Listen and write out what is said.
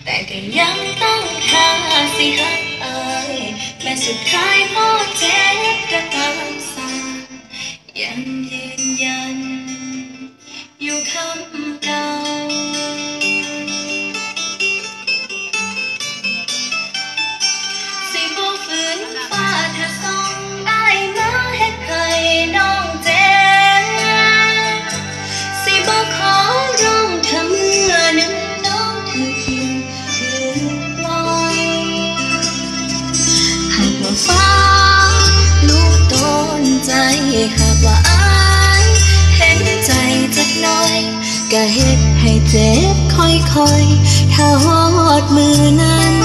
แต่ก็ยังต้องหาสิฮักเอ่ยแม้สุดท้ายพอเจ็บก็ตามสายังยืนยันอยู่คำเก่าสิบ่ฝืนฟ้าถ้าส่งได้มาเฮ็ดให้น้องเจ็บสิบ่ขอร้องถ้าเมื่อนั้นน้องถูกทิ้งถูกปล่อยหากว่าฟ้ารู้ต้นใจหากว่าอายเห็นใจจักหน่อยก็เฮ็ดให้เจ็บค่อยๆถ้าฮอดมือนั้น